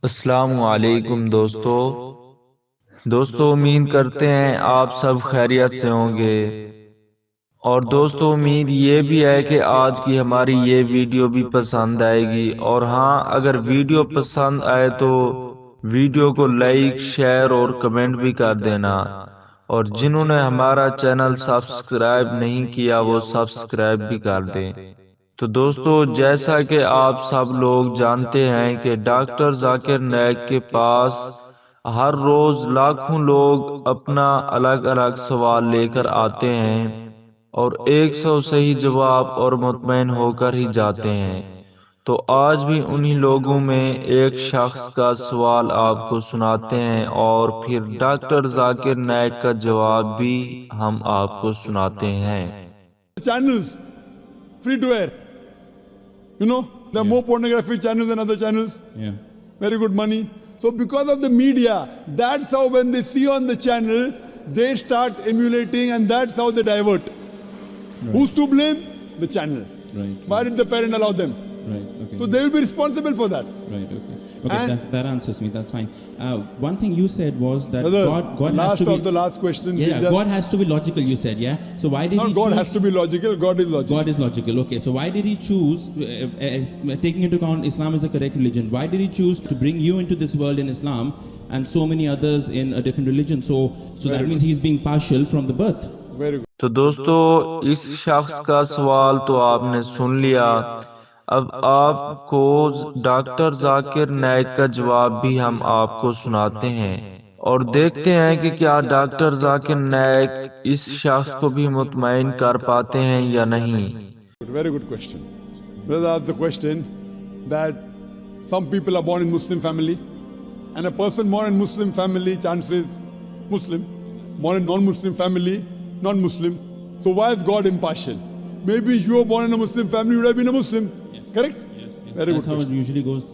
अस्सलामु अलैकुम दोस्तों उम्मीद करते हैं आप सब खैरियत से होंगे। और दोस्तों उम्मीद ये भी है कि आज की हमारी ये वीडियो भी पसंद आएगी। और हाँ, अगर वीडियो पसंद आए तो वीडियो को लाइक शेयर और कमेंट भी कर देना। और जिन्होंने हमारा चैनल सब्सक्राइब नहीं किया वो सब्सक्राइब भी कर दें। तो दोस्तों, जैसा कि आप सब लोग जानते हैं कि डॉक्टर जाकिर नाइक के पास हर रोज लाखों लोग अपना अलग अलग सवाल लेकर आते हैं और 100 सही जवाब और मुतमईन होकर ही जाते हैं। तो आज भी उन्हीं लोगों में एक शख्स का सवाल आपको सुनाते हैं और फिर डॉक्टर जाकिर नाइक का जवाब भी हम आपको सुनाते हैं। Channels, free to air. There are more pornography channels than other channels. Yeah. Very good money. So because of the media, that's how when they see on the channel, they start emulating and that's how they divert. Right. Who's to blame? The channel. Right. Why did the parent allow them? Right. Okay. So they will be responsible for that. Right. Okay. Okay. That answers me. That's fine. One thing you said was that Brother, God has to be. the last question. Yeah. God has to be logical. You said, yeah. So why did Not He God choose? has to be logical. God is logical. God is logical. Okay. So why did He choose, taking into account Islam is the correct religion? Why did He choose to bring you into this world in Islam and so many others in a different religion? So that means He's being partial from the birth. Very good. तो दोस्तों, इस शख्स का सवाल तो आपने सुन लिया। अब आपको डॉक्टर जाकिर नाइक का जवाब भी हम आपको सुनाते हैं और देखते हैं कि क्या डॉक्टर जाकिर नाइक इस शख्स को भी मुतमईन कर पाते हैं या नहीं। Very good question. Brother asked the question that some people are born in Muslim family and a person born in Muslim family chances Muslim, born in non-Muslim family non-Muslim. So why is God impartial? Maybe if you were born in a Muslim family, you would have been a Muslim. Yes. Correct? Yes. Very That's good how question. it usually goes.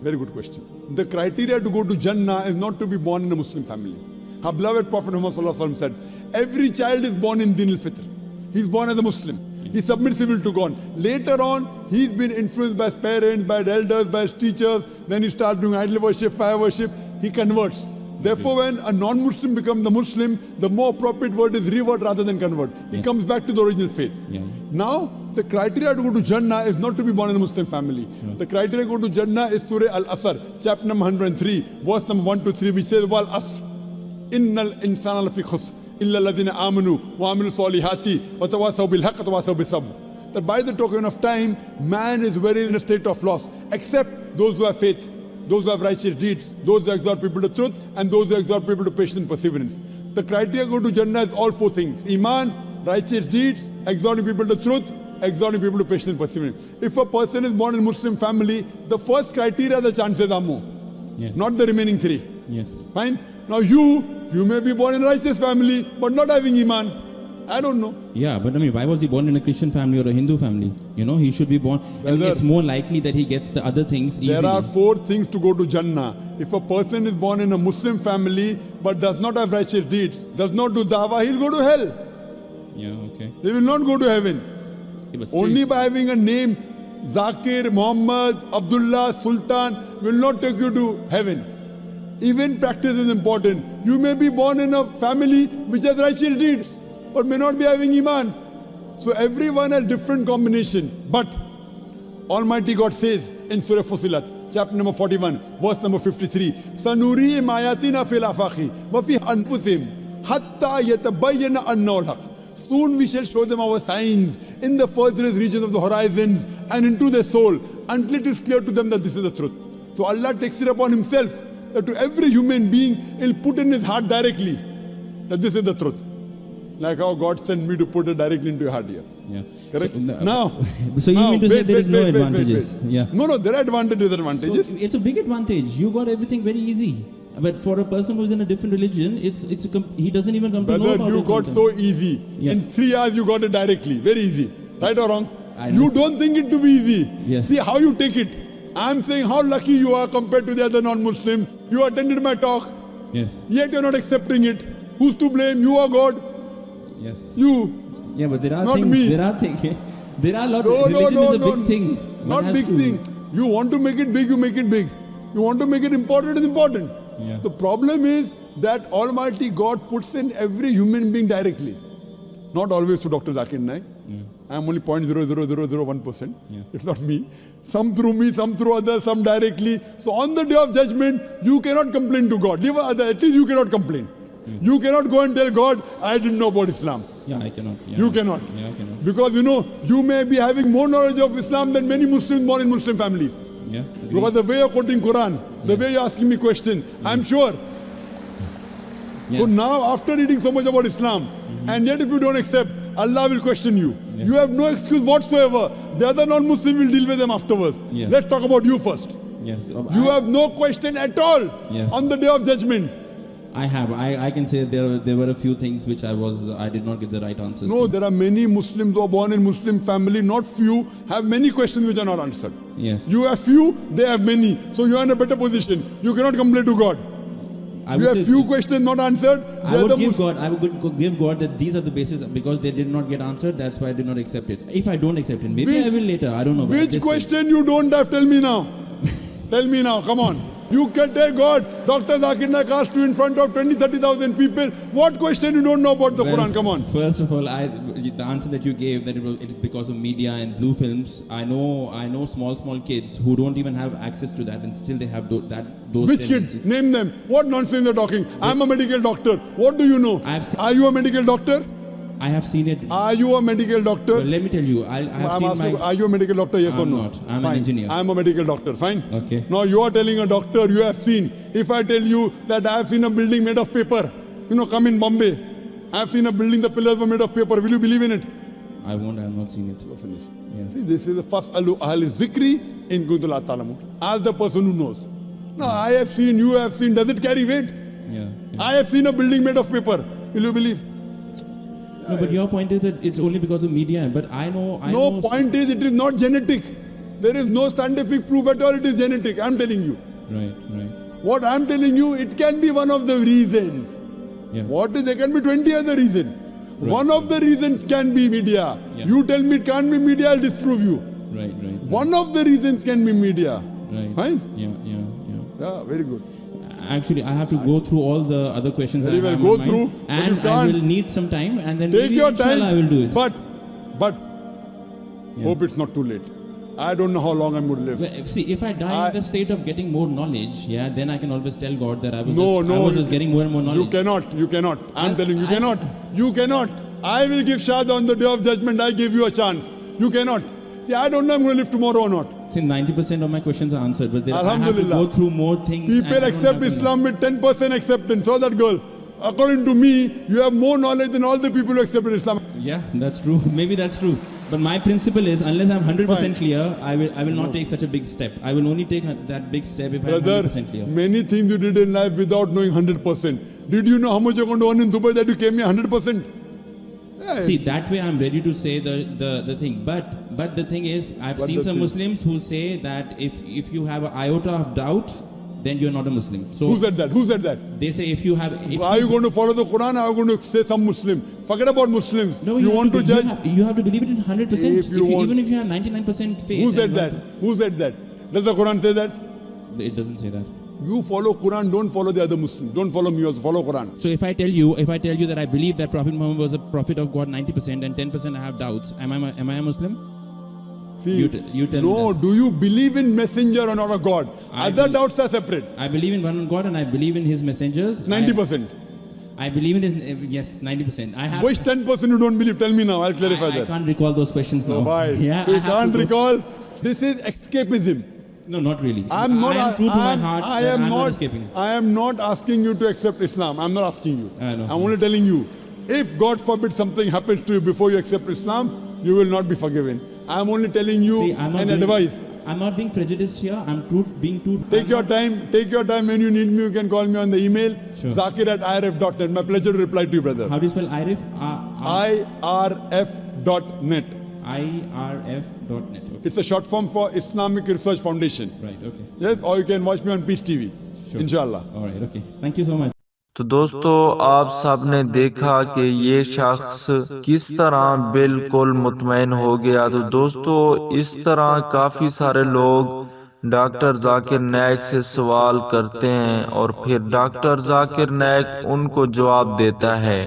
Very good question. The criteria to go to Jannah is not to be born in a Muslim family. Our beloved Prophet Muhammad said, every child is born in Din al-Fitr. He's born as a Muslim. He submits his will to God. Later on, he's been influenced by his parents, by his elders, by his teachers. Then he starts doing idol worship, fire worship. He converts. Therefore, when a non-Muslim becomes the Muslim, the more appropriate word is revert rather than convert. He comes back to the original faith. Yeah. Now, the criteria to go to Jannah is not to be born in a Muslim family. Sure. The criteria to go to Jannah is Surah Al-Asr, chapter number 103, verse number 1 to 3, which says, Wal Asr, Innal insana lafi khusr, illa alladhina amanu, wa amilu salihati, wa tawasaw bil haqq, wa tawasaw bis sabr. That by the token of time, man is very in a state of loss, except those who have faith, those who have righteous deeds, those who exhort people to truth, and those who exhort people to patience and perseverance. The criteria to go to Jannah is all four things: Iman, righteous deeds, exhorting people to truth, exhorting people to patience and perseverance. If a person is born in a Muslim family, the first criteria, the chances are more. Yes. Not the remaining three. Yes. Fine? Now you may be born in a righteous family, but not having Iman. I don't know. Yeah, but I mean, why was he born in a Christian family or a Hindu family? He should be born. I mean, it's more likely that he gets the other things easily. There are four things to go to Jannah. If a person is born in a Muslim family, but does not have righteous deeds, does not do dawah, he'll go to hell. Yeah, okay. He will not go to heaven. Yeah, but still, Only by having a name, Zakir, Muhammad, Abdullah, Sultan, will not take you to heaven. Even practice is important. You may be born in a family which has righteous deeds, but may not be having Iman. So everyone has different combinations. But Almighty God says in Surah Fusilat, chapter number 41, verse number 53, Sanurihim ayatina fil afaqi wa fi anfusihim hatta yatabayyana annahu al-haq. Soon we shall show them our signs in the furthest regions of the horizons and into their soul until it is clear to them that this is the truth. So Allah takes it upon Himself that to every human being He'll put in his heart directly that this is the truth. Like how God sent me to put it directly into your heart here. yeah. Correct? So you mean to say there is no advantages? Yeah. No, there are advantages, advantages. So it's a big advantage. You got everything very easy. But for a person who's in a different religion, he doesn't even come to know Brother, about you it got sometimes. so easy. Yeah. In 3 hours you got it directly. Very easy. Right or wrong? I You understand. don't think it to be easy. Yes. See how you take it. I'm saying how lucky you are compared to the other non-Muslims. You attended my talk, Yes. yet you're not accepting it. Who's to blame? You or God? Yes. You. Yeah, but there are Not things. me. There are things. There are a lot. No, Religion is a no. big thing. One Not has big to- thing. You want to make it big, you make it big. You want to make it important, it's important. Yeah. The problem is that Almighty God puts in every human being directly. Not always to Dr. Zakir Naik. I am only 0.00001%. Yeah. It's not me. Some through me, some through others, some directly. So on the day of judgment, you cannot complain to God. At least you cannot complain. You cannot go and tell God, I didn't know about Islam. Yeah, I cannot. Yeah. You cannot. Yeah, I cannot. Because you may be having more knowledge of Islam than many Muslims born in Muslim families. Yeah. Agree. Because the way you're quoting Quran, the way you're asking me question, I'm sure. Yeah. So now after reading so much about Islam, and yet if you don't accept, Allah will question you. Yeah. You have no excuse whatsoever. The other non-Muslim will deal with them afterwards. Yeah. Let's talk about you first. Yes. You have no question at all Yes. on the day of judgment. I have. I can say there were a few things which I did not give the right answers No, to. there are many Muslims who are born in Muslim family, not few, have many questions which are not answered. Yes. You have few, they have many. So you are in a better position. You cannot complain to God. I You would have say- few questions not answered. I would give God that these are the bases because they did not get answered. That's why I did not accept it. If I don't accept it, maybe I will later. I don't know. but at Which this question you don't have? Tell me now. Tell me now. Come on. You can tell God, Dr. Zakir Naik asked you in front of 20, 30,000 people. What question you don't know about the Well, Quran? Come on. First of all, the answer that you gave that it is because of media and blue films. I know small kids who don't even have access to that, and still they have those. Which tendencies. kids? Name them. What nonsense you're talking? I'm a medical doctor. What do you know? Are you a medical doctor? I have seen it. Are you a medical doctor? Well, let me tell you, I have I'm seen asking, my. are you a medical doctor? Yes or I'm no? not. I'm an Fine. engineer. I'm a medical doctor. Fine. Okay. Now you are telling a doctor you have seen. If I tell you that I have seen a building made of paper, come in Bombay. I have seen a building, the pillars were made of paper. Will you believe in it? I won't. I have not seen it. Finish. Yeah. See, this is the first alu ahli zikri in kuntum la ta'lamun. Ask the person who knows. No, I have seen, you have seen. Does it carry weight? Yeah. I have seen a building made of paper. Will you believe? No, but your point is that it's only because of media. But I know. No, point is it is not genetic. There is no scientific proof at all. It is genetic. I'm telling you. Right. What I'm telling you, it can be one of the reasons. Yeah. There can be 20 other reasons. Right. One of the reasons can be media. Yeah. You tell me it can't be media, I'll disprove you. Right. One of the reasons can be media. Right. Fine? Yeah. Yeah, very good. Actually, I have to go through all the other questions. Very that I well, have go in mind, through, but you and I can't. will need some time, and then Take maybe your inshallah time. I will do it. But Yeah. hope it's not too late. I don't know how long I'm going to live. Well, see, if I die in the state of getting more knowledge, then I can always tell God that I was just getting more and more knowledge. You cannot. I'm telling you, you cannot. I will give Shahada on the day of judgment. I give you a chance. You cannot. See, I don't know I'm going to live tomorrow or not. See, 90% of my questions are answered, but I have to Alhamdulillah. go through more things. and People I don't accept have to know. Islam with 10% acceptance. So that girl, according to me, you have more knowledge than all the people who accepted Islam. Yeah, that's true. Maybe that's true. But my principle is, unless I'm 100% Fine. clear, I will not take such a big step. I will only take that big step if I'm Brother, 100% clear. many things you did in life without knowing 100%. Did you know how much you're going to earn in Dubai that you came here 100%? Yeah. See, that way I'm ready to say the thing. But the thing is, I've But seen the some thing- Muslims who say that if you have an iota of doubt, then you're not a Muslim. So Who said that? Who said that? they say if you have... Are you going to follow the Quran or are you going to say some Muslim? Forget about Muslims. No, you want to be- judge? You have to believe it in 100%. If you want- Even if you have 99% faith. Who said and that? not- Who said that? Does the Quran say that? It doesn't say that. You follow Quran, don't follow the other Muslims. Don't follow me also, follow Quran. So if I tell you that I believe that Prophet Muhammad was a prophet of God 90% and 10% I have doubts, am I a Muslim? See, You tell me no, that. do you believe in messenger or not a God? I Other believe- doubts are separate. I believe in one God and I believe in His messengers. 90%. I believe in His... Yes, 90%. I have... Which 10% you don't believe? Tell me now, I'll clarify I that. can't recall those questions now. Why? Yeah, So you I have can't to go- recall? This is escapism. No, not really. I'm not. I am true to my I'm- heart. I that am I'm not not escaping. I am not asking you to accept Islam. I'm not asking you. I know. I'm only telling you. If God forbid something happens to you before you accept Islam, you will not be forgiven. I'm only telling you See, I'm not an doing- advice. I'm not being prejudiced here. I'm being true. Take your time. Take your time. When you need me, you can call me on the email. Sure. Zakir@irf.net. My pleasure to reply to you, brother. How do you spell IRIF? IRF.net. IRF.net. Okay. It's a short form for Islamic Research Foundation. Right, okay. Yes, or you can watch me on Peace TV. Sure. Inshallah. All right, okay. Thank you so much. तो दोस्तों आप सबने देखा कि ये शख्स किस तरह बिल्कुल मुतमईन हो गया। तो दोस्तों इस तरह काफी सारे लोग ڈاکٹر ذاکر نائک سے سوال کرتے ہیں اور پھر ڈاکٹر ذاکر نائک ان کو جواب دیتا ہے،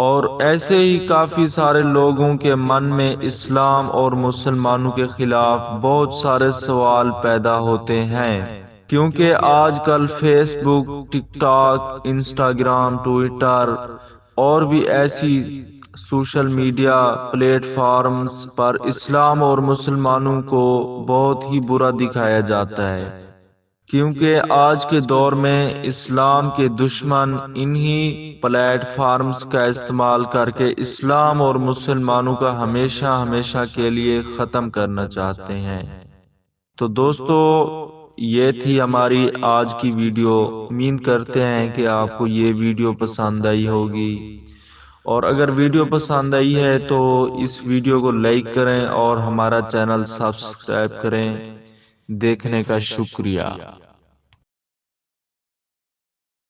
اور ایسے ہی کافی سارے لوگوں کے من میں اسلام اور مسلمانوں کے خلاف بہت سارے سوال پیدا ہوتے ہیں، کیونکہ آج کل فیس بک، ٹک ٹاک، انسٹاگرام، ٹویٹر اور بھی ایسی سوشل میڈیا پلیٹ فارمز پر اسلام اور مسلمانوں کو بہت ہی برا دکھایا جاتا ہے، کیونکہ آج کے دور میں اسلام کے دشمن انہی پلیٹ فارمز کا استعمال کر کے اسلام اور مسلمانوں کا ہمیشہ ہمیشہ کے لیے ختم کرنا چاہتے ہیں۔ تو دوستو، یہ تھی ہماری آج کی ویڈیو۔ امید کرتے ہیں کہ آپ کو یہ ویڈیو پسند آئی ہوگی، اور اگر ویڈیو پسند آئی ہے تو اس ویڈیو کو لائک کریں اور ہمارا چینل سبسکرائب کریں۔ دیکھنے کا شکریہ۔